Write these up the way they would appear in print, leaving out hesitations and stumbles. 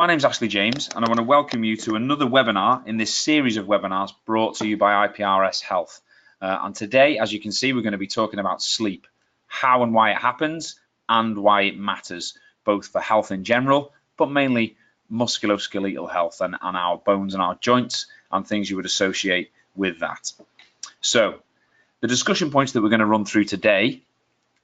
My name's Ashley James, and I want to welcome you to another webinar in this series of webinars brought to you by IPRS Health. And today, as you can see, we're going to be talking about sleep, how and why it happens, and why it matters, both for health in general, but mainly musculoskeletal health and our bones and our joints and things you would associate with that. So, the discussion points that we're going to run through today: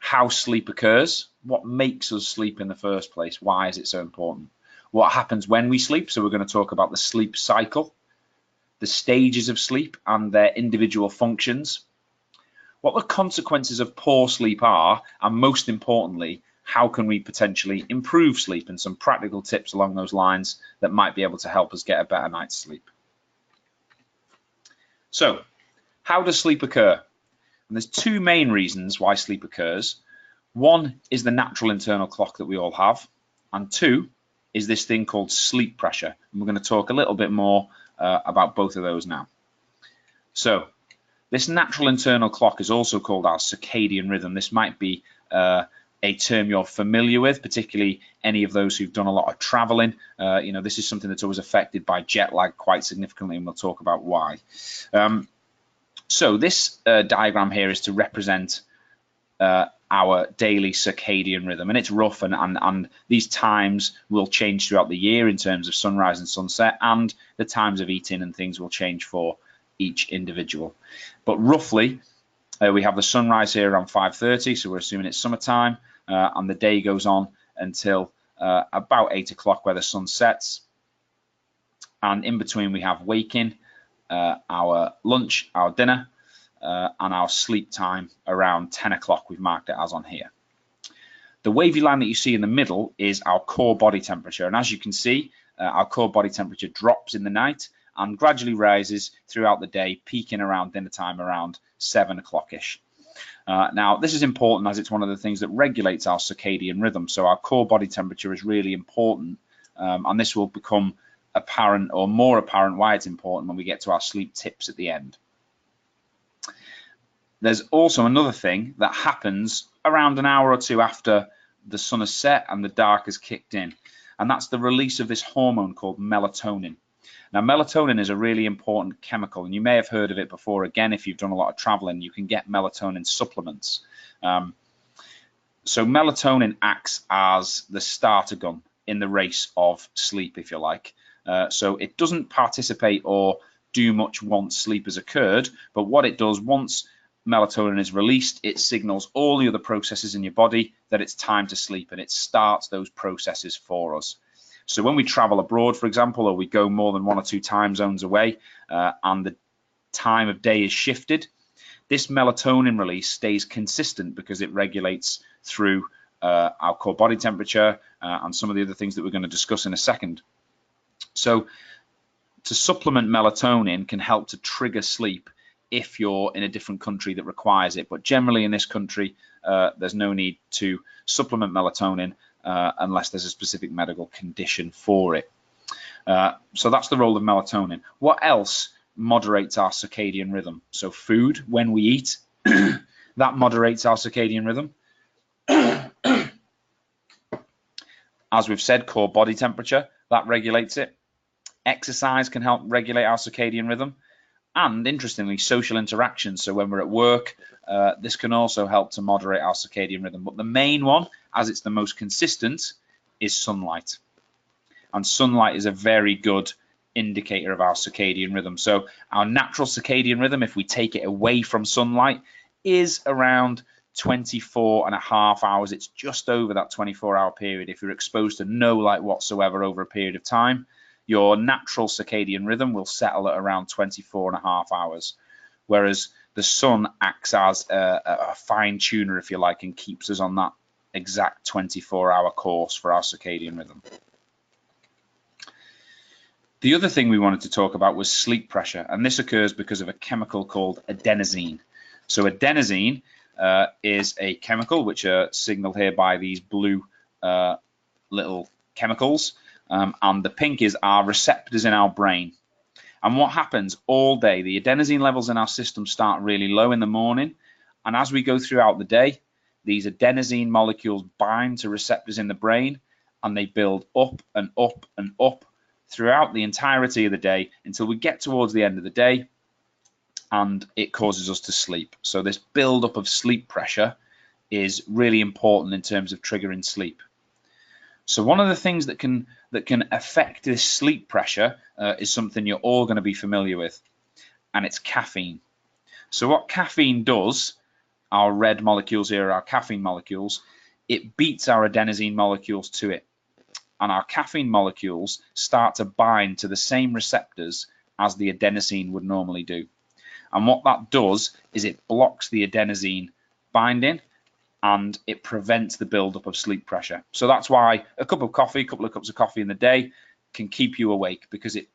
how sleep occurs, what makes us sleep in the first place, why is it so important? What happens when we sleep, so we're going to talk about the sleep cycle, the stages of sleep and their individual functions, what the consequences of poor sleep are, and most importantly, how can we potentially improve sleep, and some practical tips along those lines that might be able to help us get a better night's sleep. So, how does sleep occur? And there's two main reasons why sleep occurs. One is the natural internal clock that we all have, and two is this thing called sleep pressure. And we're going to talk a little bit more about both of those now. So this natural internal clock is also called our circadian rhythm. This might be a term you're familiar with, particularly any of those who've done a lot of traveling. This is something that's always affected by jet lag quite significantly, and we'll talk about why. So this diagram here is to represent our daily circadian rhythm, and it's rough, and these times will change throughout the year in terms of sunrise and sunset, and the times of eating and things will change for each individual. But roughly, we have the sunrise here around 5:30, so we're assuming it's summertime, and the day goes on until about 8 o'clock where the sun sets, and in between we have waking, our lunch, our dinner, and our sleep time around 10 o'clock. We've marked it as on here. The wavy line that you see in the middle is our core body temperature, and as you can see, our core body temperature drops in the night and gradually rises throughout the day, peaking around dinner time around 7 o'clock-ish. Now, this is important as it's one of the things that regulates our circadian rhythm, so our core body temperature is really important, and this will become apparent, or more apparent, why it's important when we get to our sleep tips at the end. There's also another thing that happens around an hour or two after the sun has set and the dark has kicked in, and that's the release of this hormone called melatonin. Now, melatonin is a really important chemical, and you may have heard of it before. Again, if you've done a lot of traveling, you can get melatonin supplements. So melatonin acts as the starter gun in the race of sleep, if you like. So it doesn't participate or do much once sleep has occurred, but what it does, once melatonin is released, it signals all the other processes in your body that it's time to sleep, and it starts those processes for us. So when we travel abroad, for example, or we go more than 1 or 2 time zones away, and the time of day is shifted, this melatonin release stays consistent because it regulates through our core body temperature and some of the other things that we're going to discuss in a second. So to supplement melatonin can help to trigger sleep if you're in a different country that requires it, but generally in this country there's no need to supplement melatonin unless there's a specific medical condition for it. So that's the role of melatonin. What else moderates our circadian rhythm? So food, when we eat, that moderates our circadian rhythm. As we've said, core body temperature, that regulates it. Exercise can help regulate our circadian rhythm. And interestingly, social interactions. So when we're at work, this can also help to moderate our circadian rhythm. But the main one, as it's the most consistent, is sunlight. And sunlight is a very good indicator of our circadian rhythm. So our natural circadian rhythm, if we take it away from sunlight, is around 24.5 hours. It's just over that 24-hour period. If you're exposed to no light whatsoever over a period of time, your natural circadian rhythm will settle at around 24.5 hours, whereas the sun acts as a fine tuner, if you like, and keeps us on that exact 24-hour course for our circadian rhythm. The other thing we wanted to talk about was sleep pressure, and this occurs because of a chemical called adenosine. So adenosine is a chemical which are signaled here by these blue little chemicals, and the pink is our receptors in our brain. And what happens all day, the adenosine levels in our system start really low in the morning, and as we go throughout the day, these adenosine molecules bind to receptors in the brain and they build up and up and up throughout the entirety of the day until we get towards the end of the day and it causes us to sleep. So this build-up of sleep pressure is really important in terms of triggering sleep. So one of the things that can affect this sleep pressure is something you're all going to be familiar with, and it's caffeine. So what caffeine does, our red molecules here are our caffeine molecules, it beats our adenosine molecules to it. And our caffeine molecules start to bind to the same receptors as the adenosine would normally do. And what that does is it blocks the adenosine binding and it prevents the buildup of sleep pressure. So that's why a couple of cups of coffee in the day can keep you awake, because it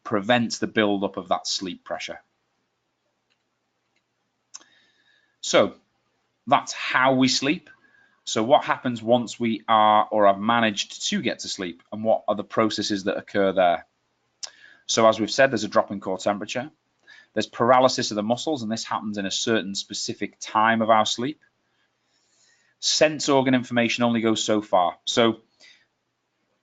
prevents the buildup of that sleep pressure. So that's how we sleep. So what happens once we are or have managed to get to sleep, and what are the processes that occur there? So as we've said, there's a drop in core temperature. There's paralysis of the muscles, and this happens in a certain specific time of our sleep. Sense organ information only goes so far. So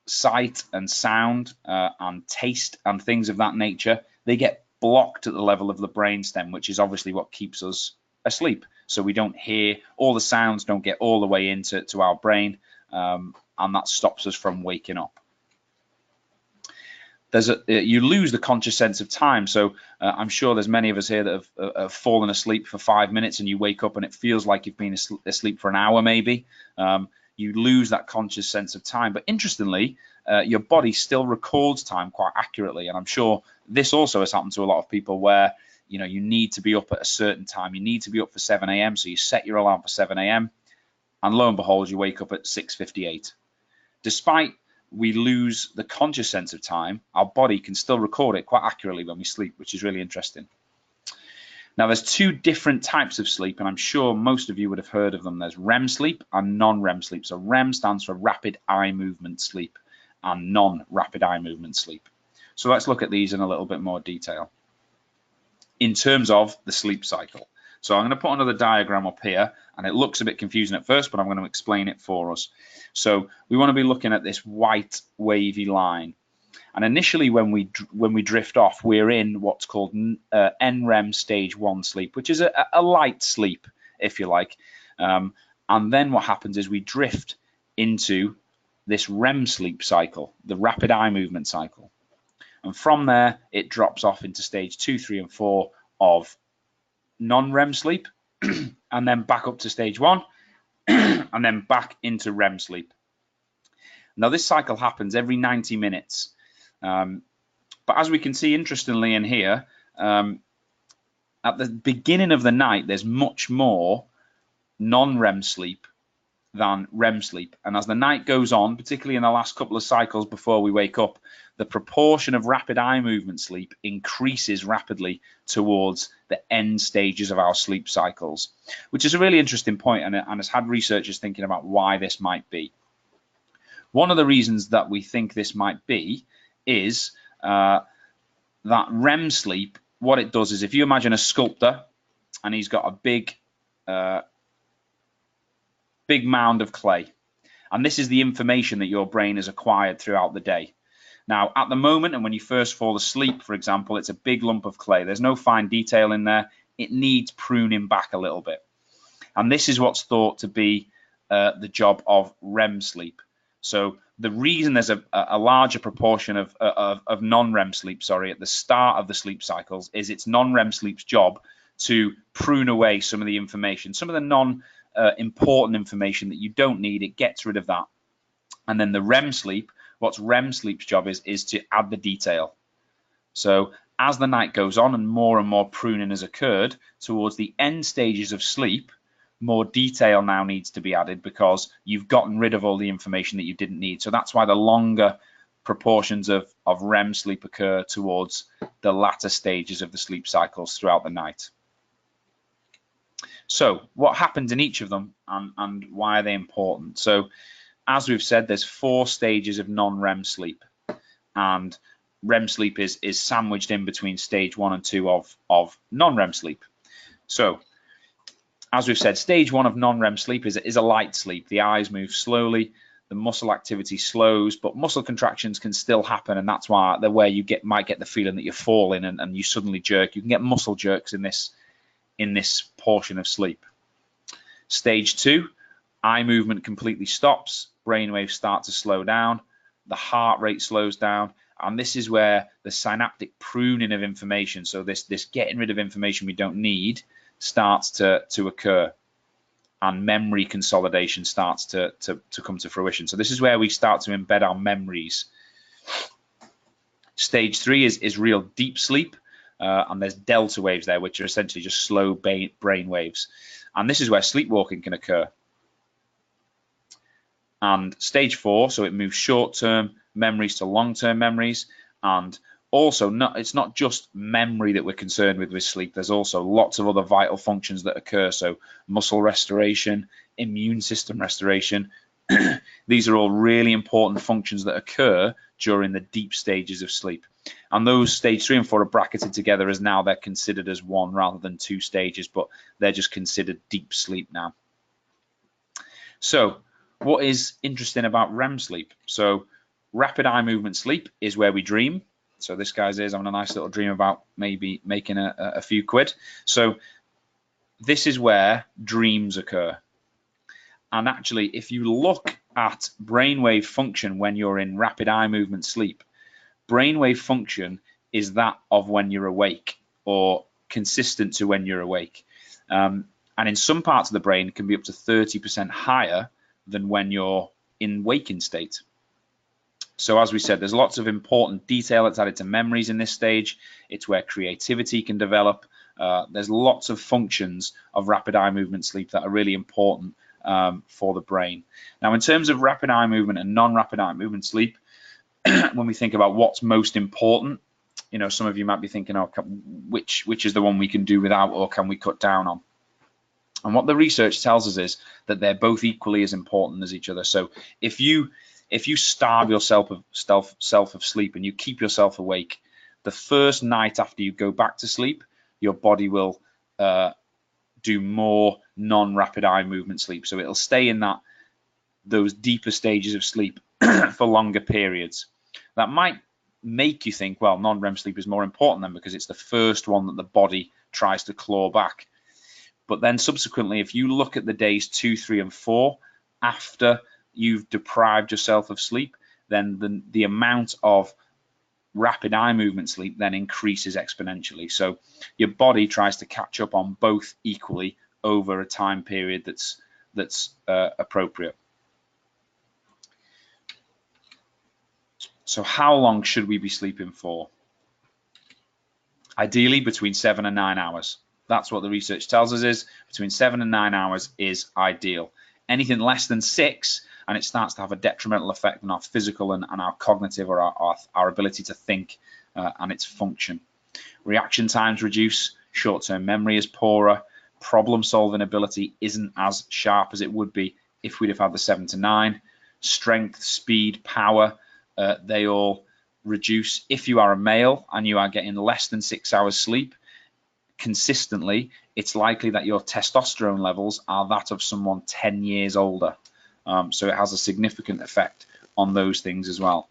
sight and sound and taste and things of that nature, they get blocked at the level of the brainstem, which is obviously what keeps us asleep. So we don't hear, all the sounds don't get all the way into our brain, and that stops us from waking up. You lose the conscious sense of time. So I'm sure there's many of us here that have fallen asleep for 5 minutes, and you wake up and it feels like you've been asleep for an hour maybe. You lose that conscious sense of time. But interestingly, your body still records time quite accurately. And I'm sure this also has happened to a lot of people where you need to be up at a certain time. You need to be up for 7 a.m. So you set your alarm for 7 a.m. and lo and behold, you wake up at 6:58. Despite we lose the conscious sense of time, our body can still record it quite accurately when we sleep, which is really interesting. Now, there's two different types of sleep, and I'm sure most of you would have heard of them. There's REM sleep and non-REM sleep. So REM stands for rapid eye movement sleep, and non-rapid eye movement sleep. So let's look at these in a little bit more detail in terms of the sleep cycle. So I'm going to put another diagram up here, and it looks a bit confusing at first, but I'm going to explain it for us. So we want to be looking at this white wavy line. And initially, when we drift off, we're in what's called NREM stage 1 sleep, which is a light sleep, if you like. And then what happens is we drift into this REM sleep cycle, the rapid eye movement cycle. And from there, it drops off into stage 2, 3, and 4 of non-REM sleep, and then back up to stage 1, and then back into REM sleep. Now, this cycle happens every 90 minutes. But as we can see, interestingly, in here, at the beginning of the night, there's much more non-REM sleep than REM sleep. And as the night goes on, particularly in the last couple of cycles before we wake up, the proportion of rapid eye movement sleep increases rapidly towards the end stages of our sleep cycles, which is a really interesting point, and has had researchers thinking about why this might be. One of the reasons that we think this might be is that REM sleep, what it does is, if you imagine a sculptor and he's got a big mound of clay, and this is the information that your brain has acquired throughout the day. Now, at the moment, and when you first fall asleep, for example, it's a big lump of clay. There's no fine detail in there. It needs pruning back a little bit. And this is what's thought to be the job of REM sleep. So the reason there's a larger proportion of non-REM sleep, at the start of the sleep cycles, is it's non-REM sleep's job to prune away some of the information, some of the non-important information that you don't need. It gets rid of that. And then the REM sleep, what's REM sleep's job is to add the detail. So as the night goes on and more pruning has occurred, towards the end stages of sleep, more detail now needs to be added because you've gotten rid of all the information that you didn't need. So that's why the longer proportions of REM sleep occur towards the latter stages of the sleep cycles throughout the night. So what happens in each of them, and why are they important? So as we've said, there's 4 stages of non-REM sleep, and REM sleep is sandwiched in between stage 1 and 2 of non-REM sleep. So as we've said, stage 1 of non-REM sleep is a light sleep. The eyes move slowly, the muscle activity slows, but muscle contractions can still happen, and that's why where you might get the feeling that you're falling and you suddenly jerk. You can get muscle jerks in this portion of sleep. Stage 2, eye movement completely stops, brainwaves start to slow down, the heart rate slows down, and this is where the synaptic pruning of information, so this getting rid of information we don't need, starts to occur, and memory consolidation starts to come to fruition. So this is where we start to embed our memories. Stage 3 is real deep sleep, and there's delta waves there, which are essentially just slow brain waves. And this is where sleepwalking can occur. And stage 4, so it moves short-term memories to long-term memories, and also it's not just memory that we're concerned with sleep. There's also lots of other vital functions that occur, so muscle restoration, immune system restoration. These are all really important functions that occur during the deep stages of sleep. And those stage 3 and 4 are bracketed together as now they're considered as one rather than 2 stages, but they're just considered deep sleep now. So what is interesting about REM sleep? So rapid eye movement sleep is where we dream. So this guy's is having a nice little dream about maybe making a few quid. So this is where dreams occur. And actually, if you look at brainwave function when you're in rapid eye movement sleep, brainwave function is that of when you're awake, or consistent to when you're awake. And in some parts of the brain, it can be up to 30% higher than when you're in waking state. So as we said, there's lots of important detail that's added to memories in this stage. It's where creativity can develop. There's lots of functions of rapid eye movement sleep that are really important for the brain. Now, in terms of rapid eye movement and non-rapid eye movement sleep, when we think about what's most important, you know, some of you might be thinking, oh, which is the one we can do without, or can we cut down on? And what the research tells us is that they're both equally as important as each other. So if you starve yourself of sleep and you keep yourself awake, the first night after you go back to sleep, your body will do more non-rapid eye movement sleep. So it'll stay in those deeper stages of sleep for longer periods. That might make you think, well, non-REM sleep is more important then because it's the first one that the body tries to claw back. But then subsequently, if you look at the days 2, 3, and 4 after you've deprived yourself of sleep, then the amount of rapid eye movement sleep then increases exponentially. So your body tries to catch up on both equally over a time period that's appropriate. So how long should we be sleeping for? Ideally between 7 and 9 hours. That's what the research tells us is between 7 and 9 hours is ideal. Anything less than 6, and it starts to have a detrimental effect on our physical and our cognitive, or our ability to think and its function. Reaction times reduce, short-term memory is poorer, problem-solving ability isn't as sharp as it would be if we'd have had the 7 to 9. Strength, speed, power, they all reduce. If you are a male and you are getting less than 6 hours sleep consistently, it's likely that your testosterone levels are that of someone 10 years older. So it has a significant effect on those things as well.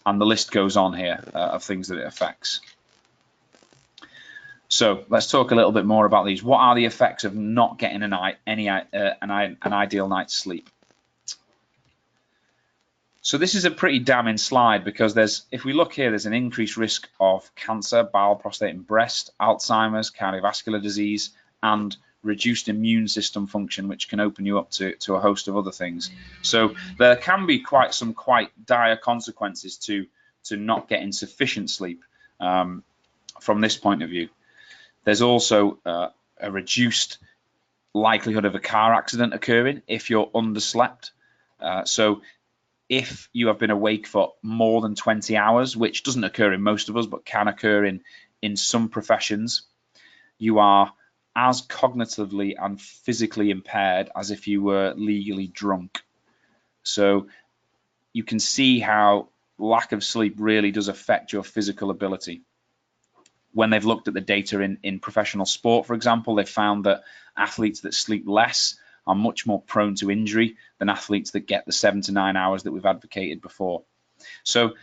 And the list goes on here of things that it affects. So let's talk a little bit more about these. What are the effects of not getting an ideal night's sleep? So this is a pretty damning slide because if we look here, there's an increased risk of cancer, bowel, prostate, and breast, Alzheimer's, cardiovascular disease, and reduced immune system function, which can open you up to a host of other things. So there can be some quite dire consequences to not getting sufficient sleep from this point of view. There's also a reduced likelihood of a car accident occurring if you're underslept. So if you have been awake for more than 20 hours, which doesn't occur in most of us, but can occur in some professions, you are as cognitively and physically impaired as if you were legally drunk. So you can see how lack of sleep really does affect your physical ability. When they've looked at the data in professional sport, for example, they've found that athletes that sleep less are much more prone to injury than athletes that get the 7 to 9 hours that we've advocated before. So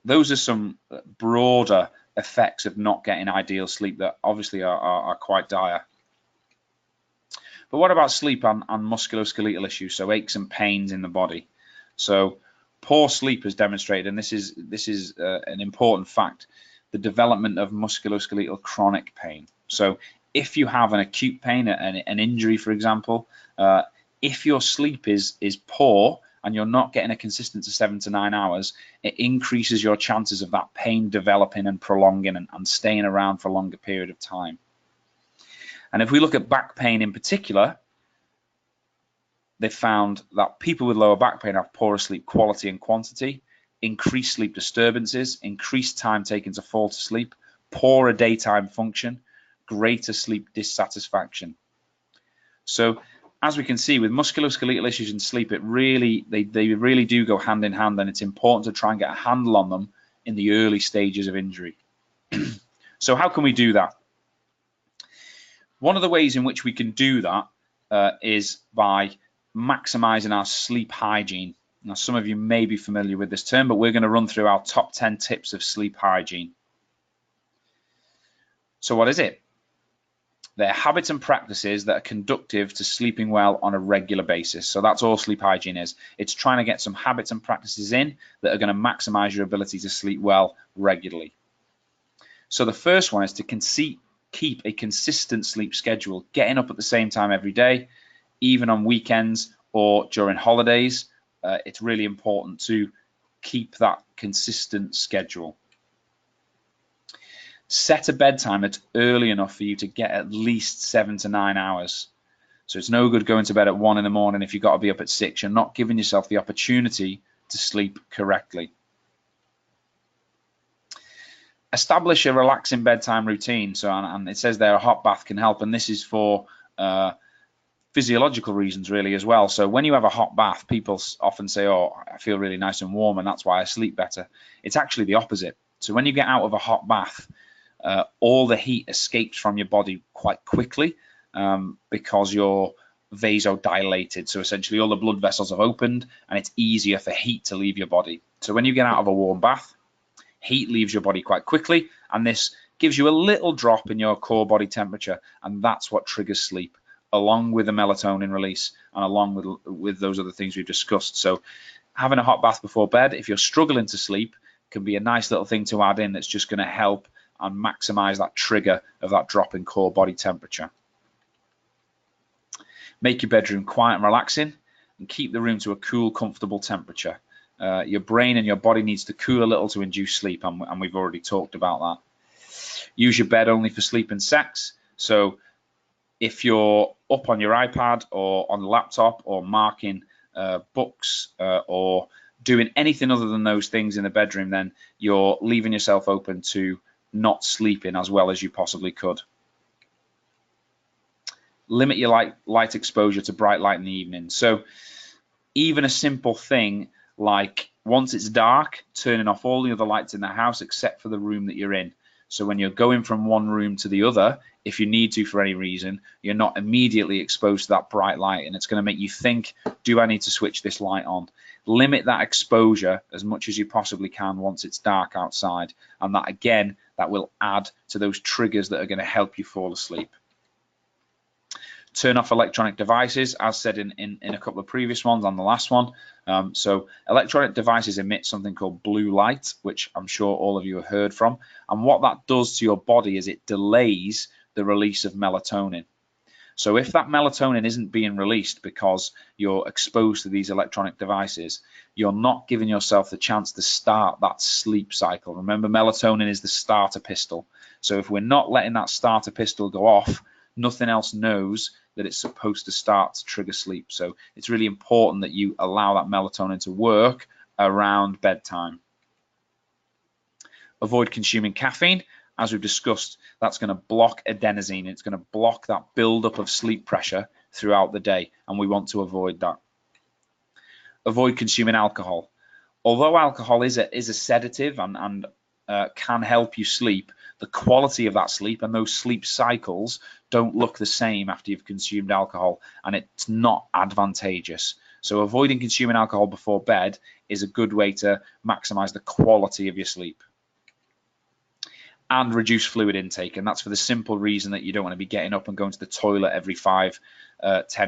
those are some broader effects of not getting ideal sleep that obviously are quite dire. But what about sleep and musculoskeletal issues, so aches and pains in the body? So poor sleep has demonstrated, and this is an important fact, the development of musculoskeletal chronic pain. So if you have an acute pain, an injury, for example, if your sleep is poor and you're not getting a consistent 7 to 9 hours, it increases your chances of that pain developing and prolonging and staying around for a longer period of time. And if we look at back pain in particular, they found that people with lower back pain have poorer sleep quality and quantity, increased sleep disturbances, increased time taken to fall to sleep, poorer daytime function, greater sleep dissatisfaction. So as we can see, with musculoskeletal issues in sleep, they really do go hand in hand, and it's important to try and get a handle on them in the early stages of injury. So how can we do that? One of the ways in which we can do that is by maximizing our sleep hygiene. Now, some of you may be familiar with this term, but we're going to run through our top 10 tips of sleep hygiene. So what is it? They're habits and practices that are conducive to sleeping well on a regular basis. So that's all sleep hygiene is. It's trying to get some habits and practices in that are going to maximize your ability to sleep well regularly. So the first one is to keep a consistent sleep schedule, getting up at the same time every day, even on weekends or during holidays. It's really important to keep that consistent schedule. Set a bedtime that's early enough for you to get at least 7 to 9 hours. So it's no good going to bed at 1 in the morning if you've got to be up at 6. You're not giving yourself the opportunity to sleep correctly. Establish a relaxing bedtime routine. So, and it says there a hot bath can help, and this is for physiological reasons really as well. So when you have a hot bath, people often say, oh, I feel really nice and warm and that's why I sleep better. It's actually the opposite. So when you get out of a hot bath, all the heat escapes from your body quite quickly because you're vasodilated. So essentially all the blood vessels have opened and it's easier for heat to leave your body. So when you get out of a warm bath, heat leaves your body quite quickly, and this gives you a little drop in your core body temperature, and that's what triggers sleep, along with the melatonin release and along with those other things we've discussed. So having a hot bath before bed, if you're struggling to sleep, can be a nice little thing to add in that's just going to help and maximize that trigger of that drop in core body temperature. Make your bedroom quiet and relaxing, and keep the room to a cool, comfortable temperature. Your brain and your body needs to cool a little to induce sleep, and we've already talked about that. Use your bed only for sleep and sex. So if you're up on your iPad or on the laptop or marking books or doing anything other than those things in the bedroom, then you're leaving yourself open to not sleeping as well as you possibly could. Limit your light exposure to bright light in the evening. So even a simple thing like once it's dark, turning off all the other lights in the house except for the room that you're in. So when you're going from one room to the other, if you need to for any reason, you're not immediately exposed to that bright light, and it's going to make you think, do I need to switch this light on? Limit that exposure as much as you possibly can once it's dark outside, and that again, that will add to those triggers that are going to help you fall asleep. Turn off electronic devices, as said in a couple of previous ones and the last one. So electronic devices emit something called blue light, which I'm sure all of you have heard from. And what that does to your body is it delays the release of melatonin. So if that melatonin isn't being released because you're exposed to these electronic devices, you're not giving yourself the chance to start that sleep cycle. Remember, melatonin is the starter pistol. So if we're not letting that starter pistol go off, nothing else knows that it's supposed to start to trigger sleep. So it's really important that you allow that melatonin to work around bedtime. Avoid consuming caffeine. As we've discussed, that's going to block adenosine. It's going to block that buildup of sleep pressure throughout the day, and we want to avoid that. Avoid consuming alcohol. Although alcohol is a sedative and can help you sleep, the quality of that sleep and those sleep cycles don't look the same after you've consumed alcohol, and it's not advantageous. So avoiding consuming alcohol before bed is a good way to maximize the quality of your sleep. And reduce fluid intake, and that's for the simple reason that you don't want to be getting up and going to the toilet every 5-10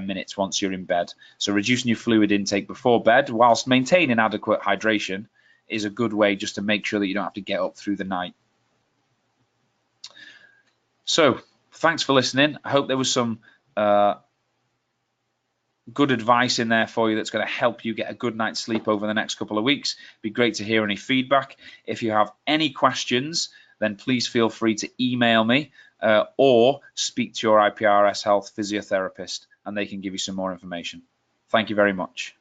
minutes once you're in bed. So reducing your fluid intake before bed whilst maintaining adequate hydration is a good way just to make sure that you don't have to get up through the night. So thanks for listening. I hope there was some good advice in there for you that's going to help you get a good night's sleep over the next couple of weeks. It'd be great to hear any feedback. If you have any questions, then please feel free to email me or speak to your IPRS Health physiotherapist, and they can give you some more information. Thank you very much.